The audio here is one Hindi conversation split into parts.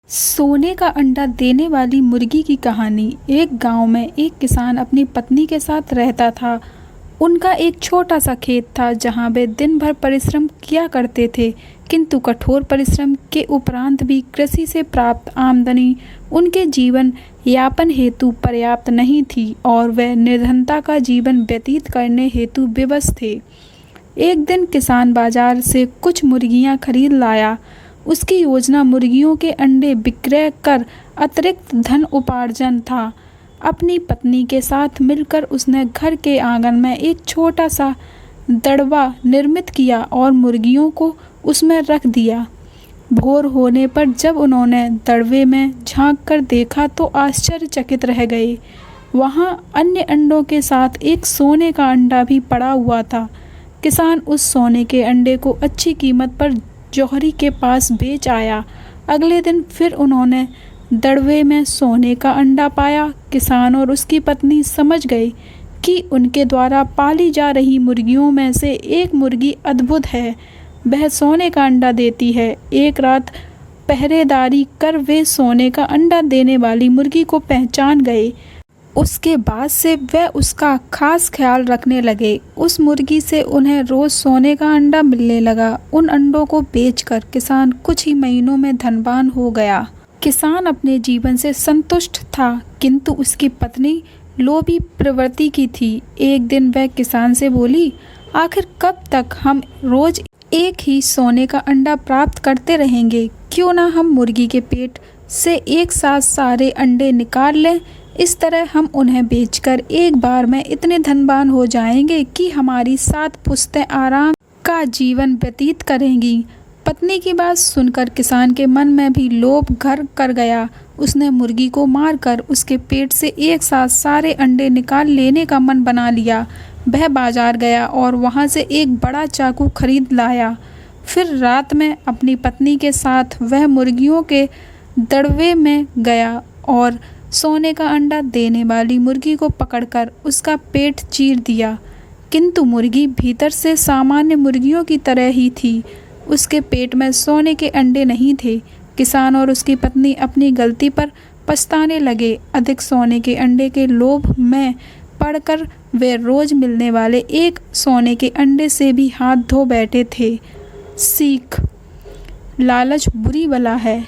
सोने का अंडा देने वाली मुर्गी की कहानी। एक गांव में एक किसान अपनी पत्नी के साथ रहता था। उनका एक छोटा सा खेत था जहां वे दिन भर परिश्रम किया करते थे, किंतु कठोर परिश्रम के उपरांत भी कृषि से प्राप्त आमदनी उनके जीवन यापन हेतु पर्याप्त नहीं थी और वे निर्धनता का जीवन व्यतीत करने हेतु विवश थे। एक दिन किसान बाजार से कुछ मुर्गियां खरीद लाया। उसकी योजना मुर्गियों के अंडे विक्रय कर अतिरिक्त धन उपार्जन था। अपनी पत्नी के साथ मिलकर उसने घर के आंगन में एक छोटा सा दड़वा निर्मित किया और मुर्गियों को उसमें रख दिया। भोर होने पर जब उन्होंने दड़वे में झांक कर देखा तो आश्चर्यचकित रह गए। वहां अन्य अंडों के साथ एक सोने का अंडा भी पड़ा हुआ था। किसान उस सोने के अंडे को अच्छी कीमत पर जौहरी के पास बेच आया। अगले दिन फिर उन्होंने दड़वे में सोने का अंडा पाया। किसान और उसकी पत्नी समझ गए कि उनके द्वारा पाली जा रही मुर्गियों में से एक मुर्गी अद्भुत है, वह सोने का अंडा देती है। एक रात पहरेदारी कर वे सोने का अंडा देने वाली मुर्गी को पहचान गए। उसके बाद से वह उसका खास ख्याल रखने लगे। उस मुर्गी से उन्हें रोज सोने का अंडा मिलने लगा। उन अंडों को बेचकर किसान कुछ ही महीनों में धनवान हो गया। किसान अपने जीवन से संतुष्ट था, किंतु उसकी पत्नी लोभी प्रवृत्ति की थी। एक दिन वह किसान से बोली, आखिर कब तक हम रोज एक ही सोने का अंडा प्राप्त करते रहेंगे? क्यों ना हम मुर्गी के पेट से एक साथ सारे अंडे निकाल लें। इस तरह हम उन्हें बेचकर एक बार में इतने धनवान हो जाएंगे कि हमारी 7 पुश्तें आराम का जीवन व्यतीत करेंगी। पत्नी की बात सुनकर किसान के मन में भी लोभ घर कर गया। उसने मुर्गी को मारकर उसके पेट से एक साथ सारे अंडे निकाल लेने का मन बना लिया। वह बाजार गया और वहां से एक बड़ा चाकू खरीद लाया। फिर रात में अपनी पत्नी के साथ वह मुर्गियों के दड़वे में गया और सोने का अंडा देने वाली मुर्गी को पकड़कर उसका पेट चीर दिया, किंतु मुर्गी भीतर से सामान्य मुर्गियों की तरह ही थी। उसके पेट में सोने के अंडे नहीं थे। किसान और उसकी पत्नी अपनी गलती पर पछताने लगे। अधिक सोने के अंडे के लोभ में पड़कर वे रोज मिलने वाले एक सोने के अंडे से भी हाथ धो बैठे थे। सीख: लालच बुरी बला है।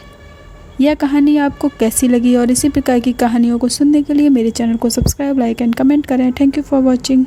यह कहानी आपको कैसी लगी और इसी प्रकार की कहानियों को सुनने के लिए मेरे चैनल को सब्सक्राइब, लाइक एंड कमेंट करें। Thank you for watching.